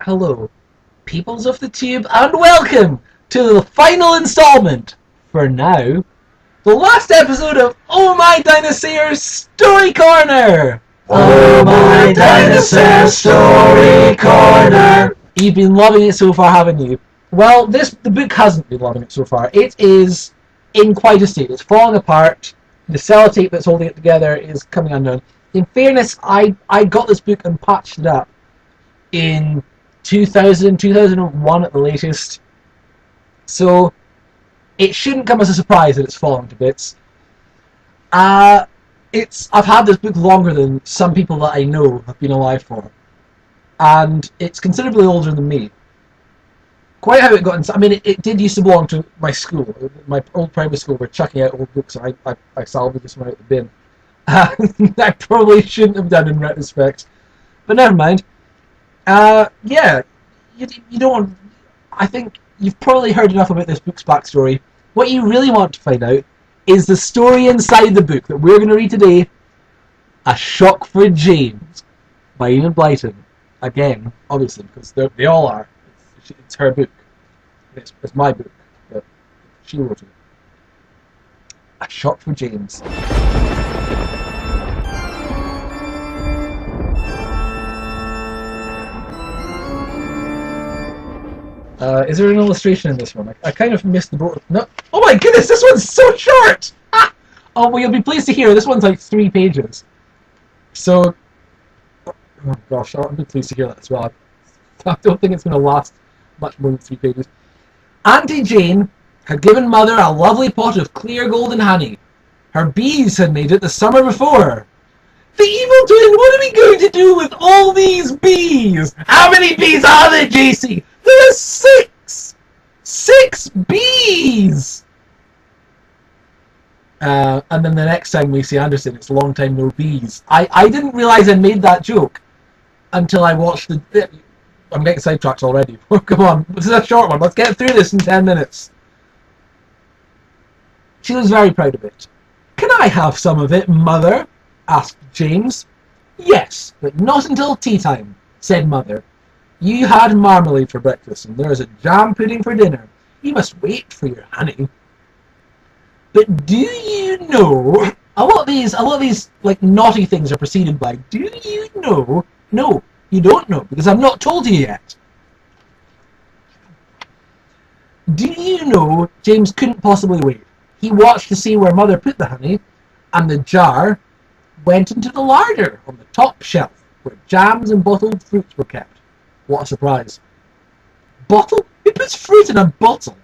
Hello, peoples of the tube, and welcome to the final installment, for now, the last episode of Ohmydinosare Story Corner! Ohmydinosare Story Corner! You've been loving it so far, haven't you? Well, the book hasn't been loving it so far. It is in quite a state. It's falling apart. The sellotape that's holding it together is coming undone. In fairness, I got this book and patched it up in 2001 at the latest. So it shouldn't come as a surprise that it's fallen to bits. I've had this book longer than some people that I know have been alive for, and it's considerably older than me. Quite how it got into, I mean, it did used to belong to my school, my old primary school. We're chucking out old books, and I salvaged this one out the bin. I probably shouldn't have done in retrospect, but never mind. Yeah, you don't. I think you've probably heard enough about this book's backstory. What you really want to find out is the story inside the book that we're going to read today. A Shock for James by Ian Blyton. Again, obviously, because they all are. It's her book. It's my book, but she wrote it. A Shock for James. Is there an illustration in this one? I kind of missed the boat. No. Oh my goodness, this one's so short! Ah! Oh, well, you'll be pleased to hear this one's like 3 pages. So, oh gosh, I'll be pleased to hear that as well. I don't think it's going to last much more than 3 pages. Auntie Jane had given Mother a lovely pot of clear golden honey. Her bees had made it the summer before. The evil twin, what are we going to do with all these bees? How many bees are there, JC? There are 6! 6 bees! And then the next time we see Anderson, it's long time no bees. I didn't realise I made that joke until I watched the... I'm getting sidetracked already. Come on, this is a short one. Let's get through this in 10 minutes. She was very proud of it. Can I have some of it, Mother? Asked James. Yes, but not until tea time, said Mother. You had marmalade for breakfast, and there is a jam pudding for dinner. You must wait for your honey. But do you know... A lot of these like naughty things are preceded by do you know? No, you don't know, because I've not told you yet. Do you know James couldn't possibly wait? He watched to see where Mother put the honey, and the jar went into the larder on the top shelf, where jams and bottled fruits were kept. What a surprise. Bottle? Who puts fruit in a bottle?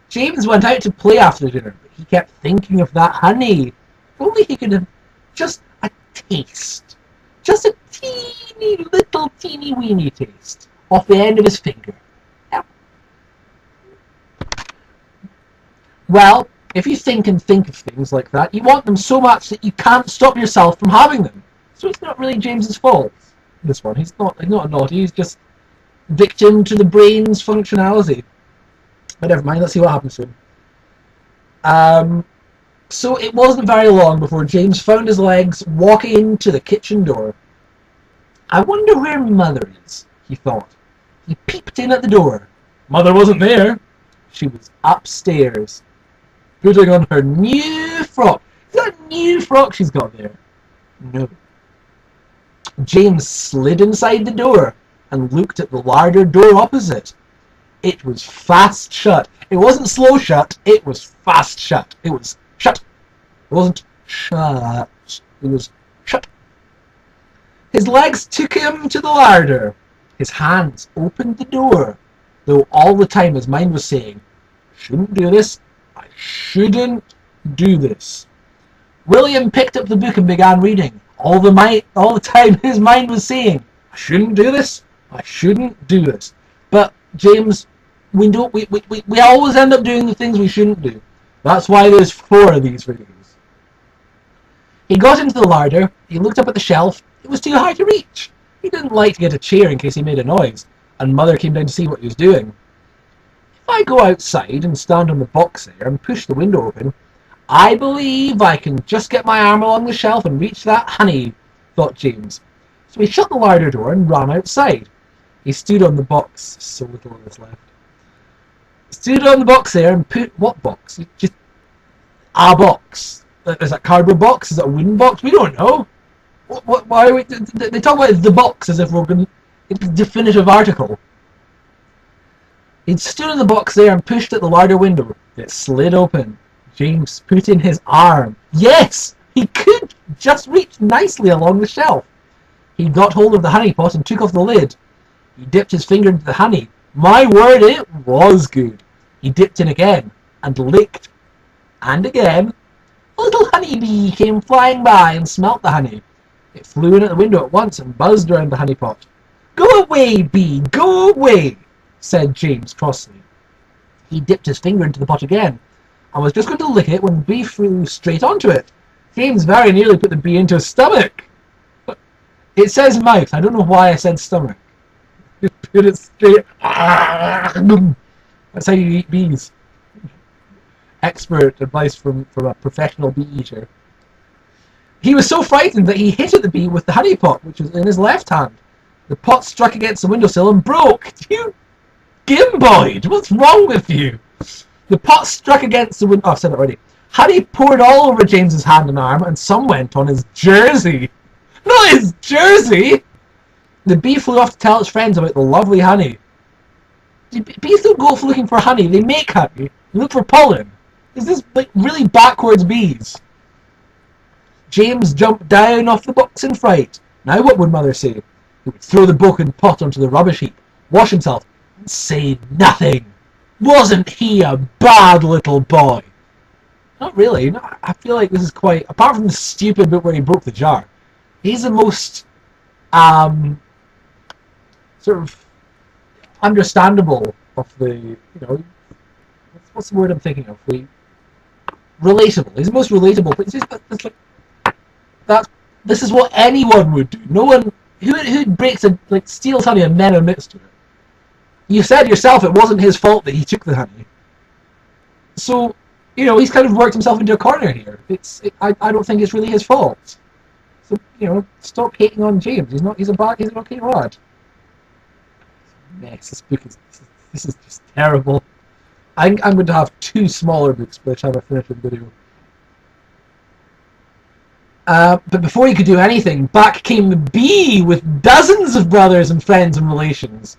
James went out to play after dinner, but he kept thinking of that honey. If only he could have just a taste. Just a teeny little teeny weeny taste off the end of his finger. Yep. Well, if you think and think of things like that, you want them so much that you can't stop yourself from having them. So it's not really James's fault. This one, he's not naughty, he's just victim to the brain's functionality. But never mind, let's see what happens to him. So it wasn't very long before James found his legs walking into the kitchen door. I wonder where Mother is, he thought. He peeped in at the door. Mother wasn't there. She was upstairs, putting on her new frock. Is that a new frock she's got there? No. James slid inside the door and looked at the larder door opposite. It was fast shut. It wasn't slow shut, it was fast shut. It was shut. It wasn't shut. It was shut. His legs took him to the larder. His hands opened the door, though all the time his mind was saying, shouldn't do this, I shouldn't do this. William picked up the book and began reading. All the time his mind was saying, I shouldn't do this, I shouldn't do this. But James, we always end up doing the things we shouldn't do. That's why there's 4 of these videos. He got into the larder, he looked up at the shelf, it was too high to reach. He didn't like to get a chair in case he made a noise, and Mother came down to see what he was doing. If I go outside and stand on the box there and push the window open, I believe I can just get my arm along the shelf and reach that honey, thought James. So he shut the larder door and ran outside. He stood on the box. So little of this left. Stood on the box there and put... What box? Just a box. Is that a cardboard box? Is that a wooden box? We don't know. Why are we... They talk about the box as if we're going to... It's a definitive article. He stood in the box there and pushed at the larder window. It slid open. James put in his arm. Yes! He could just reach nicely along the shelf. He got hold of the honey pot and took off the lid. He dipped his finger into the honey. My word, it was good. He dipped in again and licked. And again. A little honey bee came flying by and smelt the honey. It flew in at the window at once and buzzed around the honey pot. Go away, bee, go away, said James crossly. He dipped his finger into the pot again and was just going to lick it when the bee flew straight onto it. James very nearly put the bee into his stomach. It says mouth. I don't know why I said stomach. Just put it straight. That's how you eat bees. Expert advice from a professional bee eater. He was so frightened that he hit at the bee with the honey pot, which was in his left hand. The pot struck against the windowsill and broke. You gimboid! What's wrong with you? The pot struck against the window. Oh, I've said it already. Honey poured all over James's hand and arm, and some went on his jersey. Not his jersey! The bee flew off to tell its friends about the lovely honey. Bees don't go off looking for honey, they make honey. They look for pollen. Is this like really backwards bees? James jumped down off the box in fright. Now what would Mother say? He would throw the broken pot onto the rubbish heap, wash himself, and say nothing. Wasn't he a bad little boy? Not really. No, I feel like this is quite... Apart from the stupid bit where he broke the jar, he's the most sort of understandable of the, you know, what's the word I'm thinking of? The relatable. He's the most relatable. But it's like this is what anyone would do. No one who breaks a steals honey and then admits to it. You said yourself it wasn't his fault that he took the honey. So, you know, he's kind of worked himself into a corner here. I don't think it's really his fault. So, you know, stop hating on James. He's an okay lad. Mess. This book this is just terrible. I'm going to have 2 smaller books by the time I finish the video. But before he could do anything, back came the bee with dozens of brothers and friends and relations.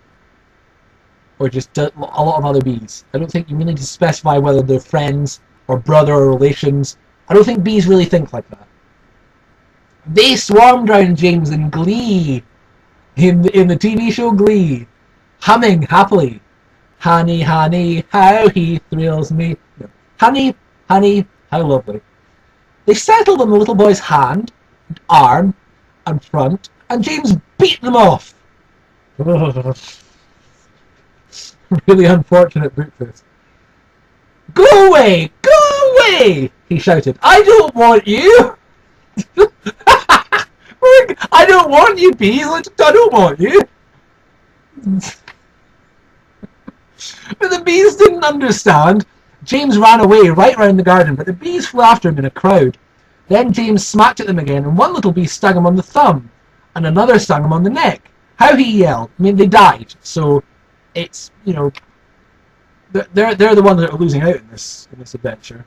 Or just a lot of other bees. I don't think you really need to specify whether they're friends or brother or relations. I don't think bees really think like that. They swarmed around James in glee. In the TV show Glee. Humming happily. Honey, honey, how he thrills me. No. Honey, honey, how lovely. They settled on the little boy's hand, and arm, and front, and James beat them off. Really unfortunate book this. Go away! Go away! He shouted. I don't want you! I don't want you, bees! I don't want you! But the bees didn't understand. James ran away right round the garden, but the bees flew after him in a crowd. Then James smacked at them again, and one little bee stung him on the thumb, and another stung him on the neck. How he yelled! I mean, they died, so it's, you know, they're the ones that are losing out in this adventure.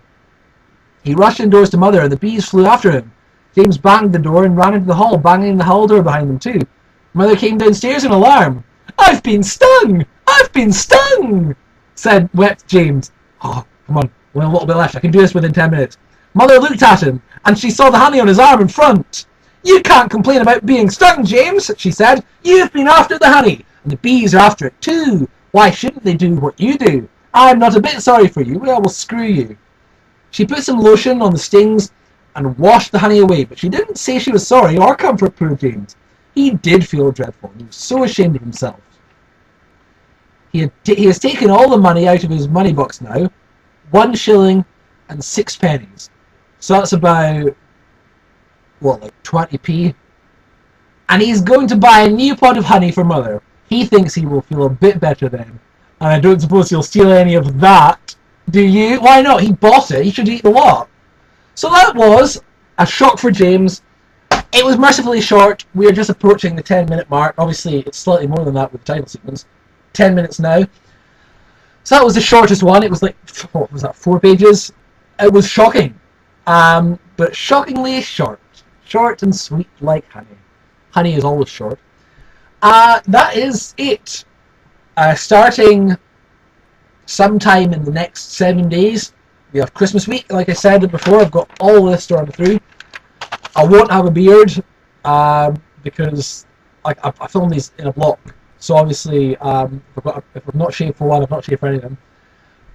He rushed indoors to Mother, and the bees flew after him. James banged the door and ran into the hall, banging the hall door behind them too. Mother came downstairs in alarm. I've been stung! I've been stung! wept James. Oh, come on, we're a little bit left. I can do this within 10 minutes. Mother looked at him, and she saw the honey on his arm in front. You can't complain about being stung, James, she said. You've been after the honey, and the bees are after it too. Why shouldn't they do what you do? I'm not a bit sorry for you. Well, we'll screw you. She put some lotion on the stings and washed the honey away, but she didn't say she was sorry or comfort poor James. He did feel dreadful. He was so ashamed of himself. He has taken all the money out of his money box now, 1 shilling and 6 pennies. So that's about, what, like 20p? And he's going to buy a new pot of honey for Mother. He thinks he will feel a bit better then. And I don't suppose he'll steal any of that, do you? Why not? He bought it. He should eat the lot. So that was a shock for James. It was mercifully short. We are just approaching the 10-minute mark. Obviously, it's slightly more than that with the title sequence. 10 minutes now. So that was the shortest one. It was like, what was that, 4 pages? It was shocking. But shockingly short. Short and sweet like honey. Honey is always short. That is it. Starting sometime in the next 7 days, we have Christmas week. Like I said before, I've got all this to run through. I won't have a beard because I film these in a block. So obviously, if I've not shaved for one, I've not shaved for any of them.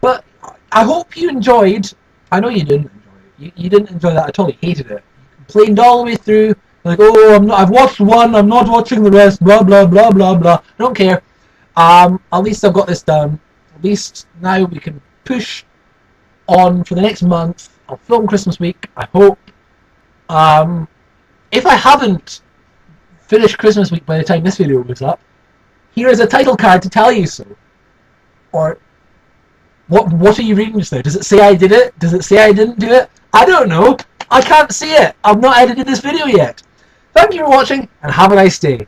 But I hope you enjoyed. I know you didn't enjoy it. You didn't enjoy that at all. You hated it. You complained all the way through. Like, oh, I've watched one. I'm not watching the rest. Blah blah blah blah blah. I don't care. At least I've got this done. At least now we can push on for the next month. I'll film Christmas week. I hope. If I haven't finished Christmas week by the time this video goes up, here is a title card to tell you so. Or what are you reading just now? Does it say I did it? Does it say I didn't do it? I don't know. I can't see it. I've not edited this video yet. Thank you for watching and have a nice day.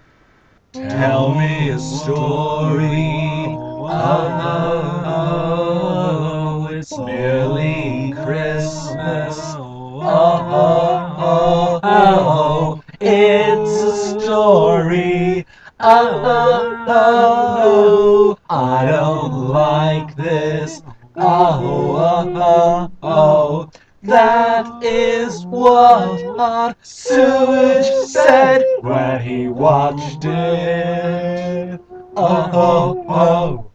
Tell me a story. Oh, it's nearly Christmas. Oh, it's a story. Oh, I don't like this. Oh, that is what Sewage said when he watched it. Oh.